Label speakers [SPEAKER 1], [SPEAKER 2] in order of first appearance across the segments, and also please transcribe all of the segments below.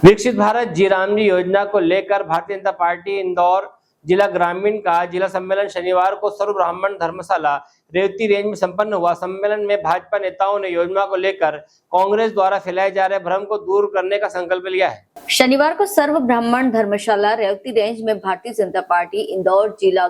[SPEAKER 1] विकसित भारत जी राम जी योजना को लेकर भारतीय जनता पार्टी इंदौर जिला ग्रामीण का जिला सम्मेलन शनिवार को सर्व ब्राह्मण धर्मशाला रेवती रेंज में संपन्न हुआ। सम्मेलन में भाजपा नेताओं ने योजना को लेकर कांग्रेस द्वारा फैलाए जा रहे भ्रम को दूर करने का संकल्प लिया है।
[SPEAKER 2] शनिवार को सर्व ब्राह्मण धर्मशाला रेवती रेंज में भारतीय जनता पार्टी इंदौर जिला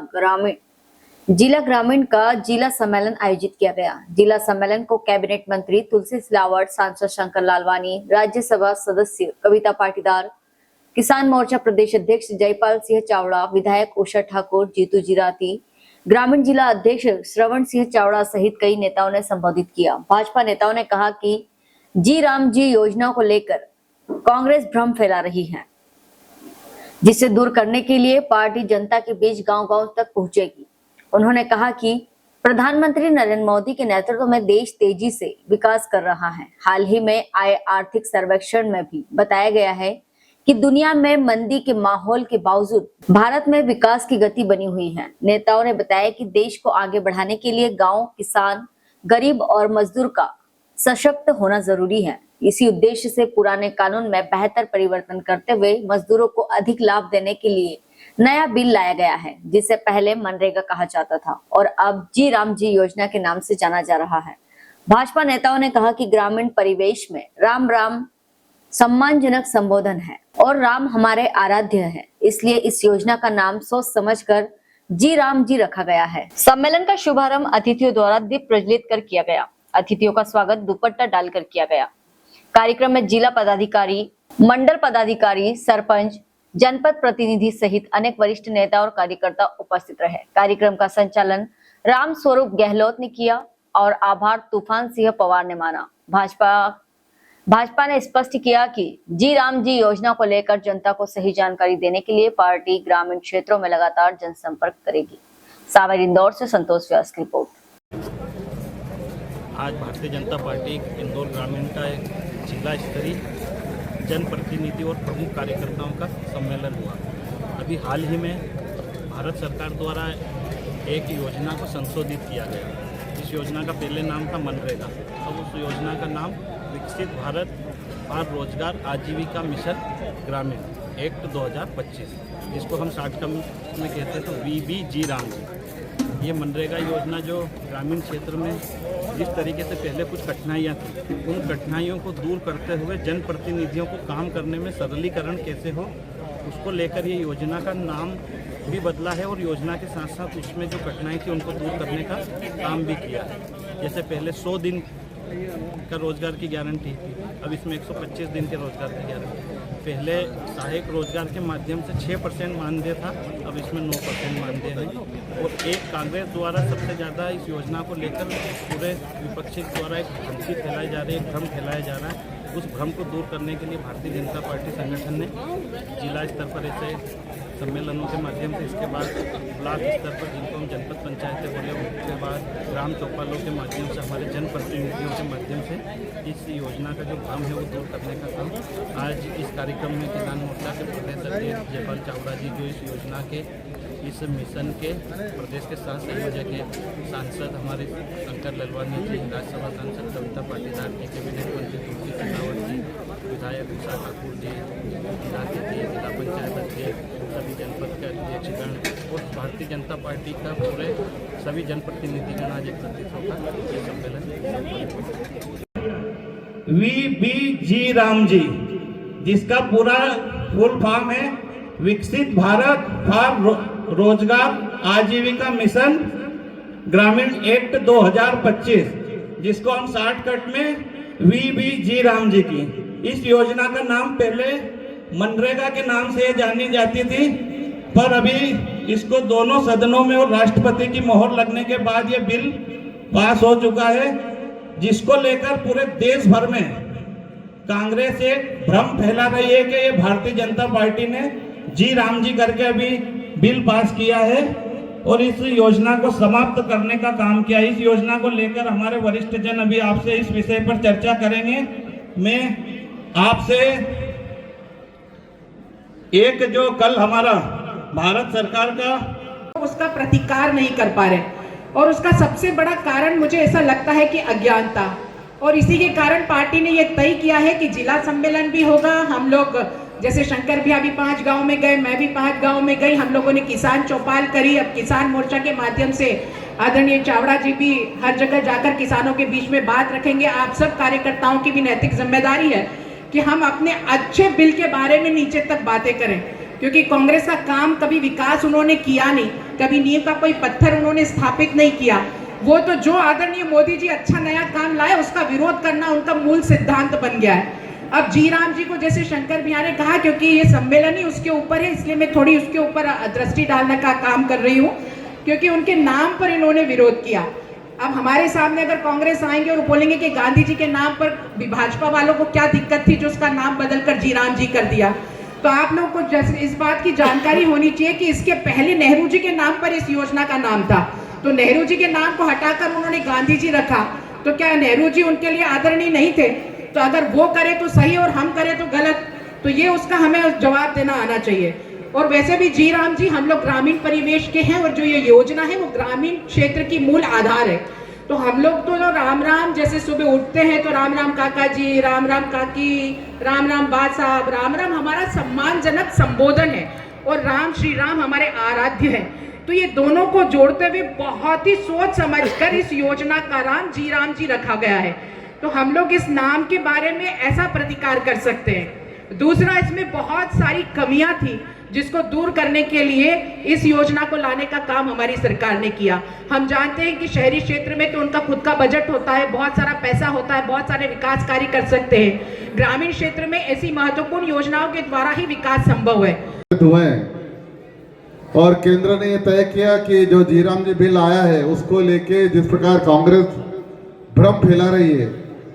[SPEAKER 2] ग्रामीण का जिला सम्मेलन आयोजित किया गया। जिला सम्मेलन को कैबिनेट मंत्री तुलसी सिलावट, सांसद शंकर लालवानी, राज्यसभा सदस्य कविता पाटीदार, किसान मोर्चा प्रदेश अध्यक्ष जयपाल सिंह चावड़ा, विधायक उषा ठाकुर, जीतू जिराती, ग्रामीण जिला अध्यक्ष श्रवण सिंह चावड़ा सहित कई नेताओं ने संबोधित किया। भाजपा नेताओं ने कहा कि जी राम जी योजना को लेकर कांग्रेस भ्रम फैला रही है, जिसे दूर करने के लिए पार्टी जनता के बीच गांव-गांव तक पहुंचेगी। उन्होंने कहा कि प्रधानमंत्री नरेंद्र मोदी के नेतृत्व में देश तेजी से विकास कर रहा है। हाल ही में आए आर्थिक सर्वेक्षण में भी बताया गया है कि दुनिया में मंदी के माहौल के बावजूद भारत में विकास की गति बनी हुई है। नेताओं ने बताया कि देश को आगे बढ़ाने के लिए गांव, किसान, गरीब और मजदूर का सशक्त होना जरूरी है। इसी उद्देश्य से पुराने कानून में बेहतर परिवर्तन करते हुए मजदूरों को अधिक लाभ देने के लिए नया बिल लाया गया है, जिसे पहले मनरेगा कहा जाता था और अब जी राम जी योजना के नाम से जाना जा रहा है। भाजपा नेताओं ने कहा कि ग्रामीण परिवेश में राम राम सम्मानजनक संबोधन है और राम हमारे आराध्य है, इसलिए इस योजना का नाम सोच समझकर जी राम जी रखा गया है। सम्मेलन का शुभारंभ अतिथियों द्वारा दीप प्रज्वलित कर किया गया। अतिथियों का स्वागत दुपट्टा डालकर किया गया। कार्यक्रम में जिला पदाधिकारी, मंडल पदाधिकारी, सरपंच, जनपद प्रतिनिधि सहित अनेक वरिष्ठ नेता और कार्यकर्ता उपस्थित रहे। कार्यक्रम का संचालन राम स्वरूप गहलोत ने किया और आभार तूफान सिंह पवार ने माना। भाजपा ने स्पष्ट किया कि जी राम जी योजना को लेकर जनता को सही जानकारी देने के लिए पार्टी ग्रामीण क्षेत्रों में लगातार जनसंपर्क करेगी। सावेर इंदौर से संतोष व्यास की रिपोर्ट।
[SPEAKER 3] आज भारतीय जनता पार्टी इंदौर ग्रामीण का एक जिला स्तरीय जनप्रतिनिधि और प्रमुख कार्यकर्ताओं का सम्मेलन हुआ। अभी हाल ही में भारत सरकार द्वारा एक योजना को संशोधित किया गया। इस योजना का पहले नाम था मनरेगा, अब उस योजना का नाम विकसित भारत और रोजगार आजीविका मिशन ग्रामीण एक्ट 2025, जिसको हम शॉर्टकट में कहते थे वीबी जी राम जी। ये मनरेगा योजना जो ग्रामीण क्षेत्र में जिस तरीके से पहले कुछ कठिनाइयाँ थी, उन कठिनाइयों को दूर करते हुए जनप्रतिनिधियों को काम करने में सरलीकरण कैसे हो, उसको लेकर ये योजना का नाम भी बदला है और योजना के साथ साथ उसमें जो कठिनाई थी उनको दूर करने का काम भी किया है। जैसे पहले 100 दिन का रोजगार की गारंटी थी, अब इसमें 125 दिन के रोजगार की गारंटी। पहले सहायक रोजगार के माध्यम से 6% मानदेय था, अब इसमें 9% मानदेय है। और एक कांग्रेस द्वारा सबसे ज़्यादा इस योजना को लेकर पूरे विपक्षी द्वारा एक भ्रांति फैलाई जा रही है, एक भ्रम फैलाया जा रहा है। उस भ्रम को दूर करने के लिए भारतीय जनता पार्टी संगठन ने जिला स्तर पर ऐसे सम्मेलनों के माध्यम से, इसके बाद ब्लॉक स्तर पर जिनको हम जनपद पंचायतें बोले, उसके बाद ग्राम चौपालों के माध्यम से, हमारे जनप्रतिनिधियों के माध्यम से इस योजना का जो भ्रम है वो दूर करने का काम आज इस कार्यक्रम में किसान मोर्चा के प्रदेश अध्यक्ष जयपाल चावड़ा जी, जो इस योजना के इस मिशन के प्रदेश के सह संयोजक है, सांसद हमारे शंकर लालवानी जी, राज्यसभा सांसद कविता पाटीदार जी, कैबिनेट मंत्री तुलसी सिलावट जी, विधायक उषा ठाकुर जी, जिलाती जी, जिला पंचायत अध्यक्ष, सभी जनपद के अध्यक्षगण और भारतीय जनता पार्टी का पूरे सभी जनप्रतिनिधिगण आज एकत्रित होकर ये सम्मेलन
[SPEAKER 4] वीबी जी राम जी, जिसका पूरा फुल फॉर्म है विकसित भारत फॉर रोजगार आजीविका मिशन ग्रामीण एक्ट 2025, जिसको हम शॉर्टकट में वीबी जी राम जी की। इस योजना का नाम पहले मनरेगा के नाम से जानी जाती थी, पर अभी इसको दोनों सदनों में और राष्ट्रपति की मोहर लगने के बाद ये बिल पास हो चुका है, जिसको लेकर पूरे देश भर में कांग्रेस एक भ्रम फैला रही है कि ये भारतीय जनता पार्टी ने जी राम जी करके अभी बिल पास किया है और इस योजना को समाप्त करने का काम किया। इस योजना को लेकर हमारे वरिष्ठ जन अभी आपसे इस विषय पर चर्चा करेंगे। मैं आपसे एक जो कल हमारा भारत सरकार का
[SPEAKER 5] उसका प्रतिकार नहीं कर पा रहे, और उसका सबसे बड़ा कारण मुझे ऐसा लगता है कि अज्ञानता। और इसी के कारण पार्टी ने ये तय किया है कि जिला सम्मेलन भी होगा। हम लोग जैसे शंकर भैया भी 5 गांव में गए, मैं भी 5 गांव में गई, हम लोगों ने किसान चौपाल करी। अब किसान मोर्चा के माध्यम से आदरणीय चावड़ा जी भी हर जगह जाकर किसानों के बीच में बात रखेंगे। आप सब कार्यकर्ताओं की भी नैतिक जिम्मेदारी है कि हम अपने अच्छे बिल के बारे में नीचे तक बातें करें, क्योंकि कांग्रेस का काम कभी विकास उन्होंने किया नहीं, कभी नींव का कोई पत्थर उन्होंने स्थापित नहीं किया। वो तो जो आदरणीय मोदी जी अच्छा नया काम लाए उसका विरोध करना उनका मूल सिद्धांत बन गया है। अब जी राम जी को जैसे शंकर भैया ने कहा, क्योंकि ये सम्मेलन ही उसके ऊपर है, इसलिए मैं थोड़ी उसके ऊपर दृष्टि डालने का काम कर रही हूँ, क्योंकि उनके नाम पर इन्होंने विरोध किया। अब हमारे सामने अगर कांग्रेस आएंगे और बोलेंगे कि गांधी जी के नाम पर भाजपा वालों को क्या दिक्कत थी जो उसका नाम बदलकर जी राम जी कर दिया, तो आप लोग को इस बात की जानकारी होनी चाहिए कि इसके पहले नेहरू जी के नाम पर इस योजना का नाम था, तो नेहरू जी के नाम को हटाकर उन्होंने गांधी जी रखा, तो क्या नेहरू जी उनके लिए आदरणीय नहीं थे? तो अगर वो करे तो सही और हम करें तो गलत, तो ये उसका हमें जवाब देना आना चाहिए। और वैसे भी जी राम जी हम लोग ग्रामीण परिवेश के हैं और जो ये योजना है वो ग्रामीण क्षेत्र की मूल आधार है। तो हम लोग तो राम राम जैसे सुबह उठते हैं तो राम राम काका जी, राम राम काकी, राम राम बा साहब, राम राम हमारा सम्मानजनक संबोधन है और राम श्री राम हमारे आराध्य है। तो ये दोनों को जोड़ते हुए बहुत ही सोच समझकर इस योजना का नाम जी राम जी रखा गया है। तो हम लोग इस नाम के बारे में ऐसा प्रतिकार कर सकते हैं। दूसरा, इसमें बहुत सारी कमियां थी जिसको दूर करने के लिए इस योजना को लाने का काम हमारी सरकार ने किया। हम जानते हैं कि शहरी क्षेत्र में तो उनका खुद का बजट होता है, बहुत सारा पैसा होता है, बहुत सारे विकास कार्य कर सकते हैं। ग्रामीण क्षेत्र में ऐसी महत्वपूर्ण योजनाओं के द्वारा ही विकास संभव है।
[SPEAKER 6] और केंद्र ने यह तय किया कि जो जी राम जी बिल आया है उसको लेके जिस प्रकार कांग्रेस भ्रम फैला रही है,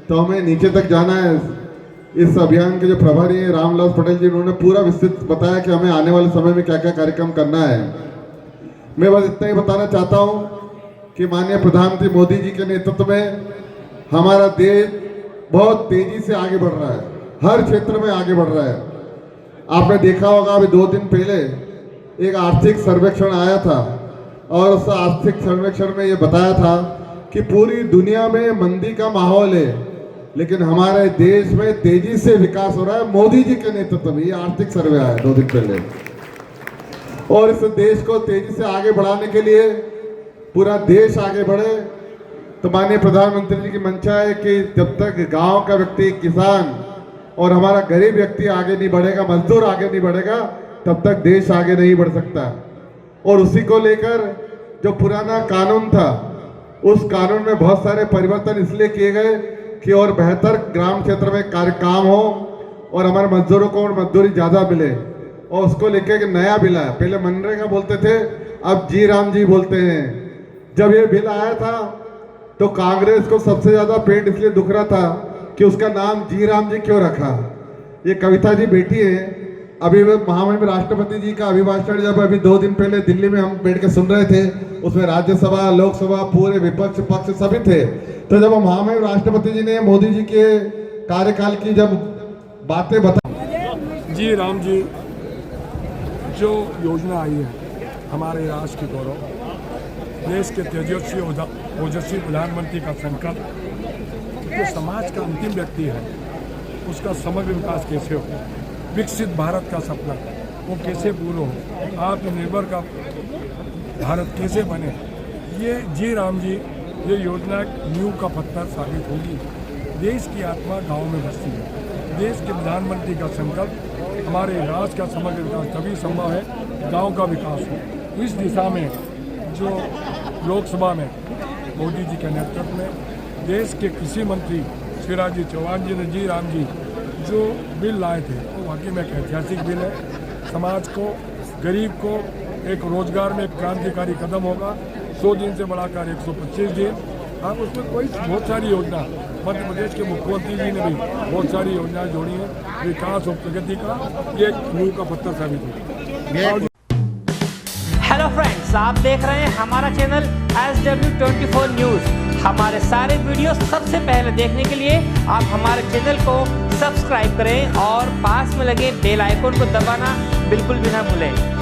[SPEAKER 6] तो हमें नीचे तक जाना है। इस अभियान के जो प्रभारी हैं रामलाल पटेल जी, उन्होंने पूरा विस्तृत बताया कि हमें आने वाले समय में क्या क्या कार्यक्रम करना है। मैं बस इतना ही बताना चाहता हूँ कि माननीय प्रधानमंत्री मोदी जी के नेतृत्व में हमारा देश बहुत तेजी से आगे बढ़ रहा है, हर क्षेत्र में आगे बढ़ रहा है। आपने देखा होगा अभी 2 दिन पहले एक आर्थिक सर्वेक्षण आया था और उस आर्थिक सर्वेक्षण में ये बताया था कि पूरी दुनिया में मंदी का माहौल है, लेकिन हमारे देश में तेजी से विकास हो रहा है मोदी जी के नेतृत्व में। ये आर्थिक सर्वे आया 2 दिन पहले। और इस देश को तेजी से आगे बढ़ाने के लिए पूरा देश आगे बढ़े, तो माननीय प्रधानमंत्री जी की मंशा है कि जब तक गांव का व्यक्ति, किसान और हमारा गरीब व्यक्ति आगे नहीं बढ़ेगा, मजदूर आगे नहीं बढ़ेगा, तब तक देश आगे नहीं बढ़ सकता। और उसी को लेकर जो पुराना कानून था, उस कानून में बहुत सारे परिवर्तन इसलिए किए गए कि और बेहतर ग्राम क्षेत्र में कार्य काम हो और हमारे मजदूरों को और मजदूरी ज़्यादा मिले। और उसको लेकर एक नया बिल आया, पहले मनरेगा बोलते थे, अब जी राम जी बोलते हैं। जब ये बिल आया था तो कांग्रेस को सबसे ज़्यादा पेट इसलिए दुख रहा था कि उसका नाम जी राम जी क्यों रखा। ये कविता जी बेटी है, अभी महामहिम राष्ट्रपति जी का अभिभाषण जब अभी 2 दिन पहले दिल्ली में हम बैठ के सुन रहे थे, उसमें राज्यसभा, लोकसभा, पूरे विपक्ष, पक्ष सभी थे। तो जब महामहिम राष्ट्रपति जी ने मोदी जी के कार्यकाल की जब बातें बताई,
[SPEAKER 7] जी राम जी जो योजना आई है हमारे राष्ट्र की गौरव, देश के तेजस्वी ओजस्वी प्रधानमंत्री का संकल्प, जो समाज का अंतिम व्यक्ति है उसका समग्र विकास कैसे हो, विकसित भारत का सपना वो कैसे पूरा हो, आत्मनिर्भर का भारत कैसे बने, ये जी राम जी ये योजना नींव का पत्थर साबित होगी। देश की आत्मा गांव में बसती है। देश के प्रधानमंत्री का संकल्प हमारे राष्ट्र का समग्र विकास तभी संभव है गांव का विकास हो। इस दिशा में जो लोकसभा में मोदी जी के नेतृत्व में देश के कृषि मंत्री शिवराज जी चौहान जी ने जी राम जी जो बिल लाए थे वो वाकई में एक ऐतिहासिक बिल है। समाज को, गरीब को एक रोजगार में एक क्रांतिकारी कदम होगा। 100 दिन से बढ़ाकर 125 दिन। आप उसमें कोई बहुत सारी योजना, मध्य प्रदेश के मुख्यमंत्री जी ने भी बहुत सारी योजनाएं जोड़ी हैं। विकास और प्रगति का ये एक नींव का पत्थर साबित होगा।
[SPEAKER 1] हेलो फ्रेंड्स, आप देख रहे हैं हमारा चैनल SW24 न्यूज़। हमारे सारे वीडियो सबसे पहले देखने के लिए आप हमारे चैनल को सब्सक्राइब करें और पास में लगे बेल आइकन को दबाना बिल्कुल भी ना भूलें।